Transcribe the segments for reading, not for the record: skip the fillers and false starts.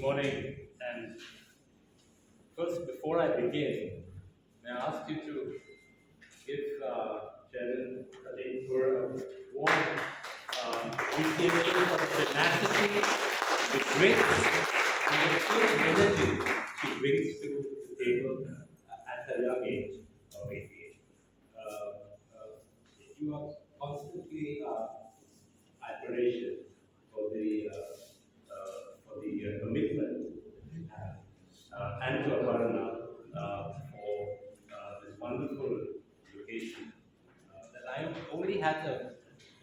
morning. And first, before I begin, may I ask you to give Chairman Khalid for a warm appreciation for the tenacity, the grit, and the sheer energy she brings to the table at a young age of 88. You are constantly admiration for the commitment you have, and to Aparna for this wonderful location that I only had the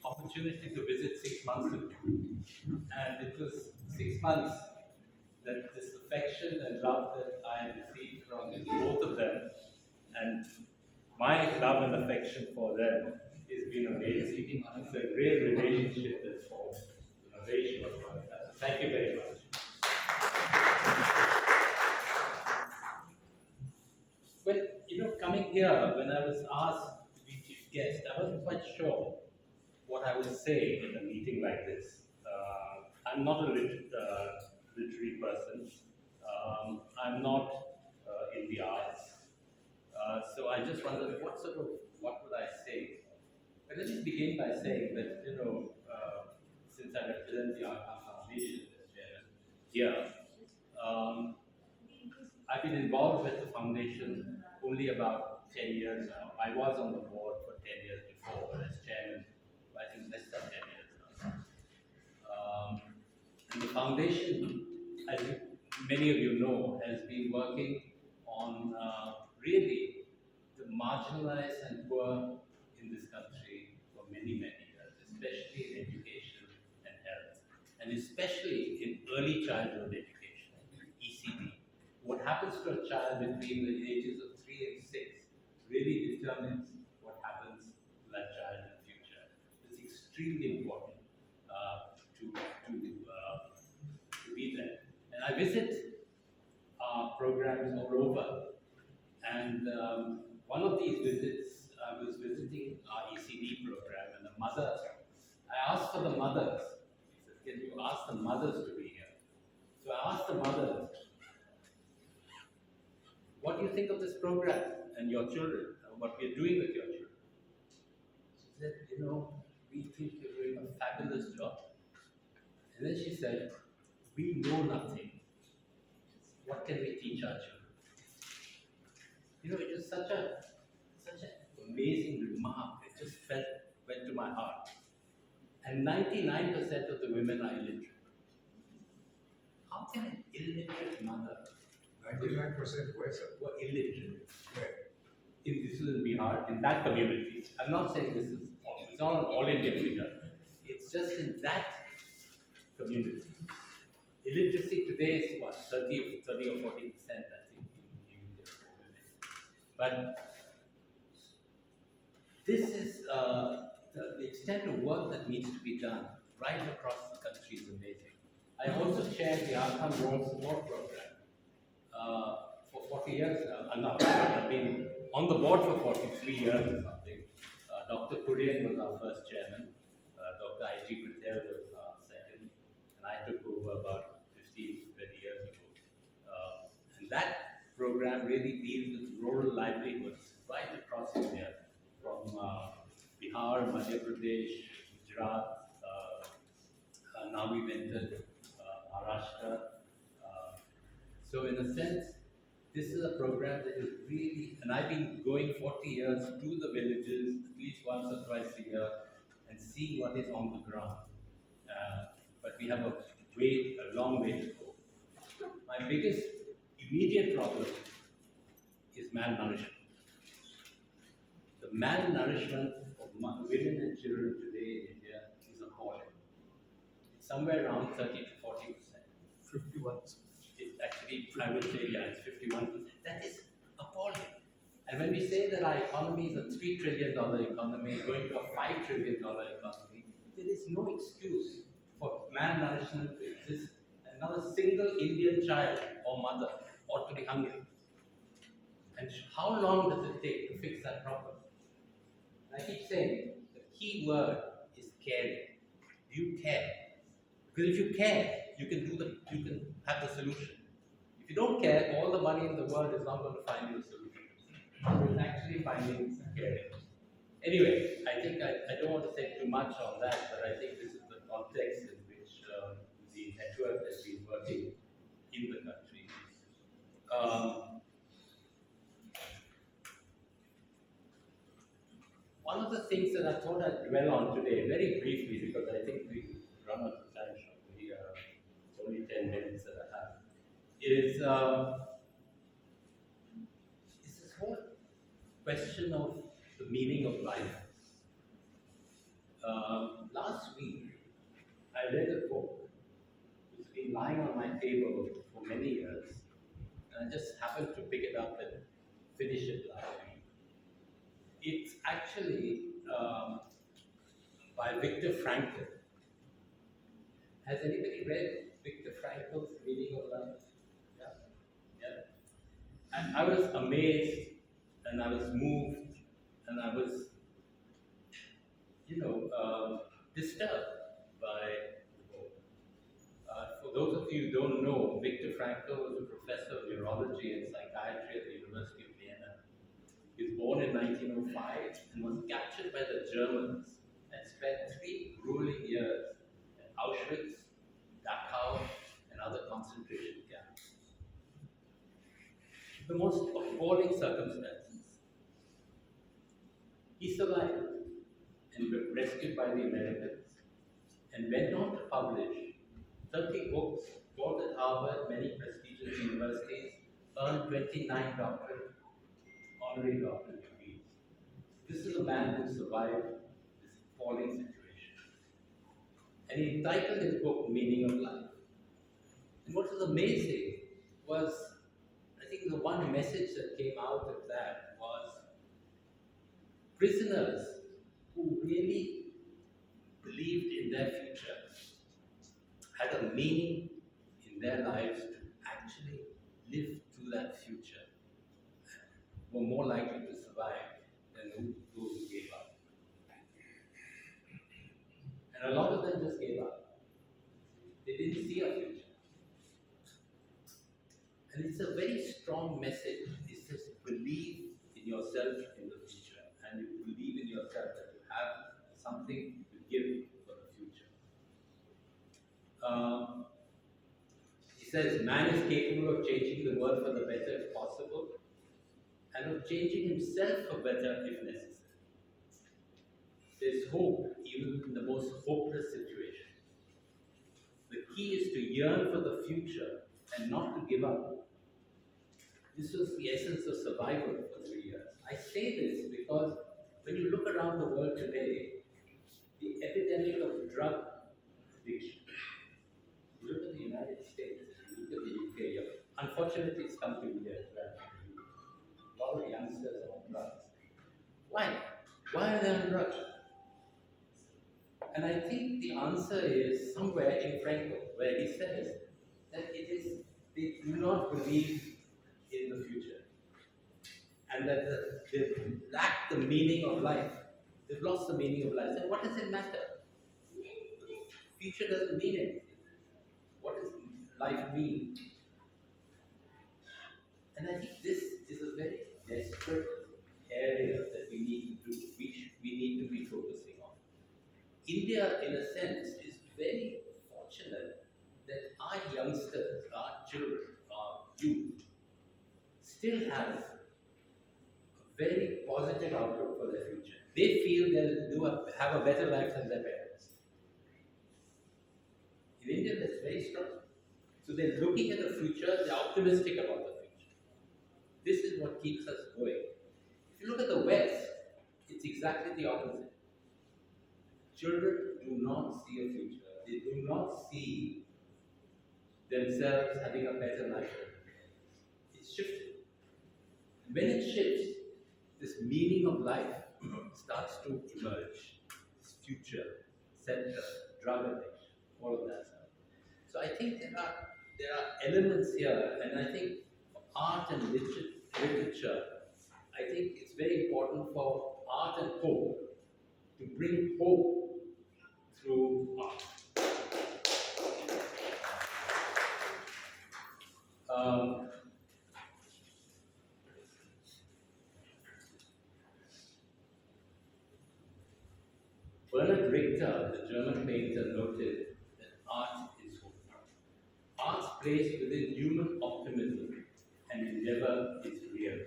opportunity to visit 6 months ago, and it was 6 months that this affection and love that I received from both of them, and my love and affection for them has been amazing. It's a great relationship that's formed in a very short time. Thank you very much. Well, coming here, when I was asked to be chief guest, I wasn't quite sure what I would say in a meeting like this. I'm not a literary person. I'm not in the arts. So I just wondered what would I say? But let me begin by saying that, since I represent the Art Foundation as chairman here, I've been involved with the foundation only about 10 years now. I was on the board for 10 years before, but as chairman, I think less than 10 years now. And the foundation, as many of you know, has been working on really the marginalized and poor in this country for many, many years, especially in education and health, and especially in early childhood education, ECD. What happens to a child between the ages of 3 and 6 really determines what happens to that child in the future. It's extremely important to be there. And I visit programs all over. And one of these visits, I was visiting our ECD program, and the mother, I asked for the mothers. He said, "Can you ask the mothers to be here?" So I asked the mothers, "What do you think of this program and your children, what we're doing with your children?" She said, "We think you're doing a fabulous job." And then she said, "We know nothing. What can we teach our children?" It was such an amazing remark. It just went to my heart. And 99% of the women are illiterate. How can an illiterate mother? 99% where, sir? Were illiterate. Where? This is in Bihar, in that community. I'm not saying it's not an all Indian figure. It's just in that community. Illiteracy today is what, 30 or 40%, I think, in India for women. But this is the extent of work that needs to be done right across the country is amazing. I also chaired the Outcome Rural Support Program for 40 years now. I've been on the board for 43 years or something. Dr. Kurian was our first chairman. Dr. I.G. Patel was our second. And I took over about 15, 20 years ago. And that program really deals with rural livelihoods right across India, from Bihar, Madhya Pradesh, Gujarat, now we've entered Maharashtra. So in a sense, this is a program that is really, and I've been going 40 years to the villages at least once or twice a year and seeing what is on the ground. But we have a long way to go. My biggest immediate problem is malnourishment. The malnourishment of women and children today in India is appalling. It's somewhere around 30 to 40%. 51%. It's actually, I would say, it's 51%. That is appalling. And when we say that our economy is a $3 trillion economy going to a $5 trillion economy, there is no excuse for malnourishment to exist. And not a single Indian child or mother ought to be hungry. And how long does it take to fix that problem? And I keep saying the key word is caring. Do you care? Because if you care, you can have the solution. If you don't care, all the money in the world is not going to find you a solution. It's actually finding caring. Anyway, I think I don't want to say too much on that, but I think this is the context in which the network has been working in the country. One of the things that I thought I'd dwell on today, very briefly, because I think we run out of time shortly, it's only 10 minutes that I have, is this whole question of the meaning of life. Last week, I read a book. It's been lying on my table for many years, and I just happened to pick it up and finish it last week. It's actually by Viktor Frankl. Has anybody read Viktor Frankl's Meaning of Life? Yeah? Yeah. And I was amazed, and I was moved, and I was, disturbed by the book. For those of you who don't know, Viktor Frankl was a professor of neurology and psychiatry at the University of Vienna. He was born in 1905 and was captured by the Germans and spent 3 grueling years at Auschwitz, Dachau, and other concentration camps. The most appalling circumstances. He survived and was rescued by the Americans and went on to publish 30 books, taught at Harvard, many prestigious universities, earned 29 honorary doctorate degrees. This is a man who survived this appalling situation. And he entitled his book Meaning of Life. And what was amazing was, I think the one message that came out of that was prisoners who really believed in their future had a meaning in their lives to actually live through that future, were more likely to survive than those who gave up. And a lot of them just gave up. They didn't see a future. And it's a very strong message. It says believe in yourself in the future, and you believe in yourself that you have something to give for the future. He says man is capable of changing the world for the better if possible, and of changing himself for better if necessary. There's hope even in the most hopeless situations. The key is to yearn for the future and not to give up. This was the essence of survival for 3 years. I say this because when you look around the world today, the epidemic of drug addiction, you look at the United States, you look at the UK, unfortunately it's come to India as well. A lot of youngsters are on drugs. Why? Why are they on drugs? And I think the answer is somewhere in Frankl, where he says that it is they do not believe in the future, and that they lack the meaning of life. They've lost the meaning of life. And what does it matter? Future doesn't mean anything. What does life mean? And I think this is a very desperate area that we need to be focusing on. India, in a sense, is very fortunate that our youngsters, our children, our youth, still have a very positive outlook for their future. They feel they'll have a better life than their parents. In India, that's very strong. So they're looking at the future, they're optimistic about the future. This is what keeps us going. If you look at the West, it's exactly the opposite. Children do not see a future. They do not see themselves having a better life. It's shifting. And when it shifts, this meaning of life starts to emerge. This future, center, drug addiction, all of that stuff. So I think there are elements here, and I think for art and literature, I think it's very important for art and hope to bring hope through art. Bernhard Richter, the German painter, noted that art is hope. Art's place within human optimism and endeavor is real.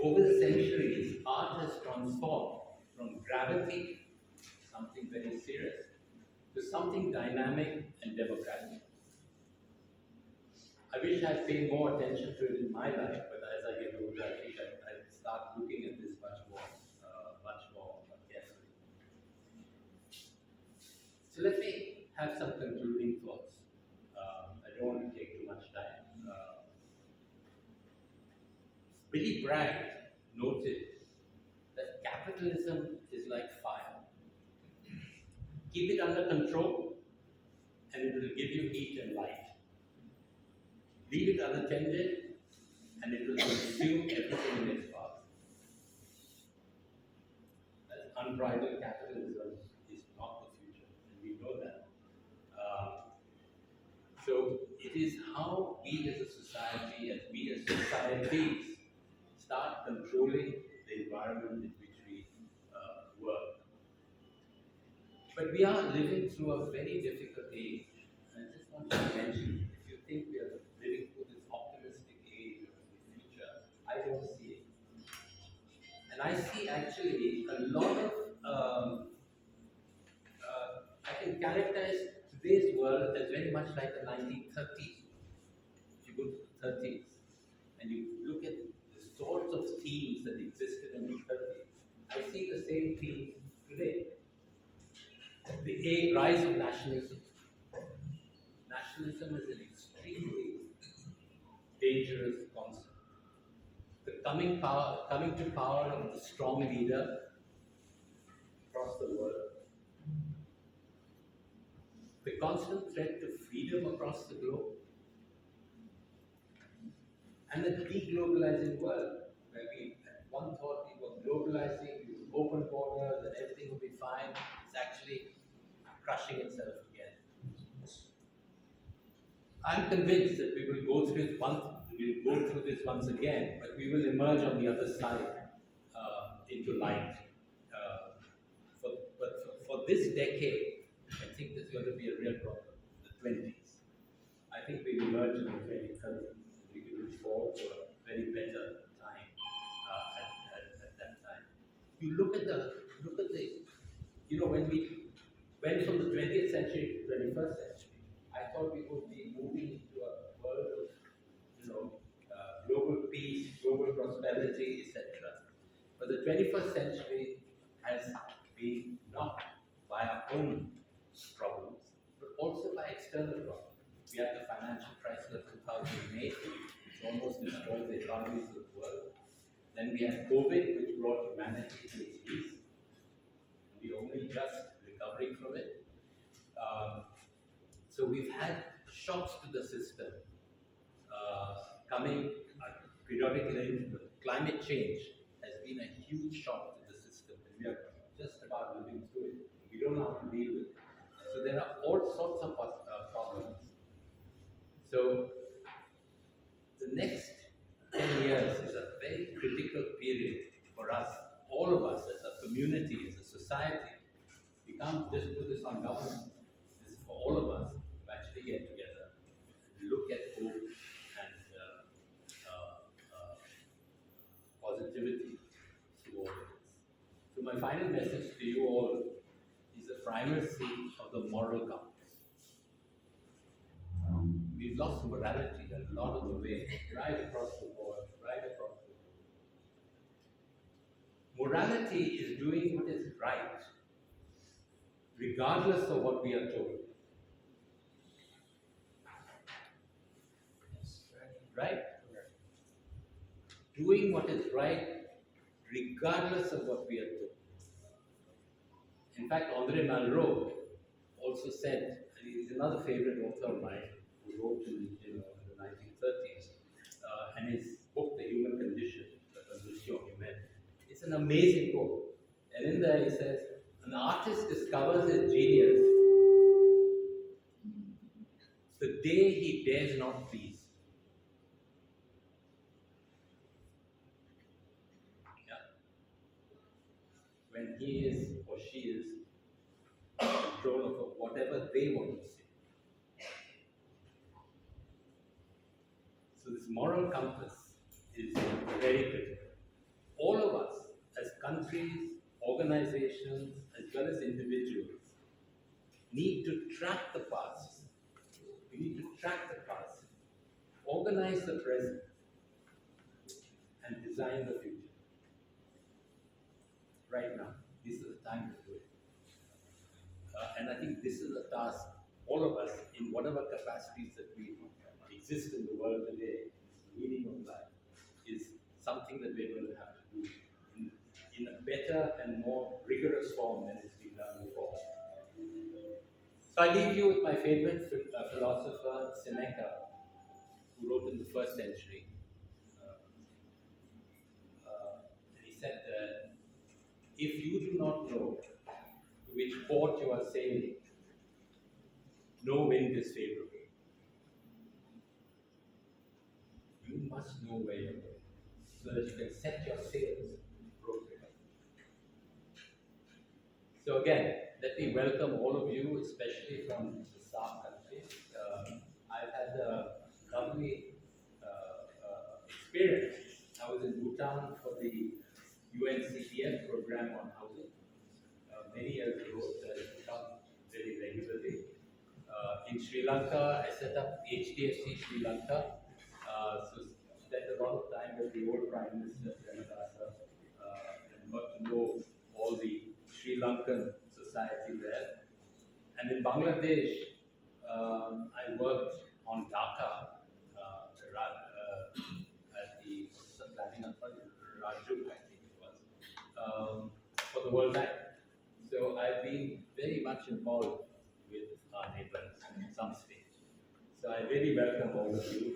Over the centuries, art has transformed from gravity, something very serious, to something dynamic and democratic. I wish I'd paid more attention to it in my life, but as I get older, I think I start looking at this much more carefully. So let me have some concluding thoughts. I don't want to take too much time. Billy Bragg noted that capitalism is like fire. Keep it under control, and it will give you heat and light. Leave it unattended, and it will consume everything in its path. That unbridled capitalism is not the future, and we know that. So it is how we as societies, start controlling the environment in which we work. But we are living through a very difficult age. And I just want to mention, if you think we are living through this optimistic age of the future, I don't see it. And I see actually a lot of, I can characterize today's world as very much like the 1930s. If you go to the 30s and you look at the sorts of themes that existed in the 30s, I see the same themes today. The rise of nationalism. Nationalism is an extremely dangerous concept. The coming to power of the strong leader across the world. The constant threat to freedom across the globe. And the deglobalizing world, where we at one thought we were globalizing, we would open borders and everything would be fine. It's actually crushing itself again. I'm convinced that we will go through this once again, but we will emerge on the other side into light. For this decade, I think there's going to be a real problem. The 20s. I think we will emerge in the 2030s. We can look forward to a very better time at that time. You look at the, when we went from the 20th century to 21st century, I thought we would be moving into a world of, global peace, global prosperity, etc. But the 21st century has been not by our own problems, but also by external problems. We had the financial crisis of 2008, which almost destroyed the economies of the world. Then we had COVID, which brought humanity to its knees. We only just recovering from it. So we've had shocks to the system coming periodically. Climate change has been a huge shock to the system, and we are just about living through it. We don't know how to deal with it. So there are all sorts of problems. So the next 10 years is a very critical period for us, all of us as a community, as a society. We can't just put this on government. This is for all of us to actually get together and look at hope and positivity through all of this. So my final message to you all is the primacy of the moral compass. We've lost morality a lot of the way, right across the board, right across the board. Morality is doing what is right, regardless of what we are told. Right? Doing what is right, regardless of what we are told. In fact, Andre Malraux also said, and he's another favorite author of mine, who wrote in the 1930s, and his book, The Human Condition, La Condition Humaine, it's an amazing book. And in there he says, an artist discovers his genius the day he dares not please. Yeah. when he is or she is in control of whatever they want to say. So this moral compass is very critical. All of us, as countries, organizations, as well as individuals, need to track the past. We need to track the past, organize the present, and design the future. Right now, this is the time to do it. And I think this is a task, all of us, in whatever capacities that we exist in the world today, meaning of life, is something that we're going to have to do in a better and more rigorous form than it's been done before. So I leave you with my favorite philosopher, Seneca, who wrote in the first century. And he said that if you do not know to which port you are sailing, no wind is favorable. You must know where you're going so that you can set your sails appropriately. So again, let me welcome all of you, especially from the SAARC countries. I've had a lovely experience. I was in Bhutan for the UNCTF program on housing many years ago, so I come very regularly. In Sri Lanka, I set up HDFC Sri Lanka. So spent a lot of time with the old Prime Minister, Pranadasa, and got to know all the Sri Lankan society there. And in Bangladesh, I worked on Dhaka, at the planning authority, Raju, I think it was, for the World Bank. So I've been very much involved with our neighbors in some stage. So I really welcome all of you.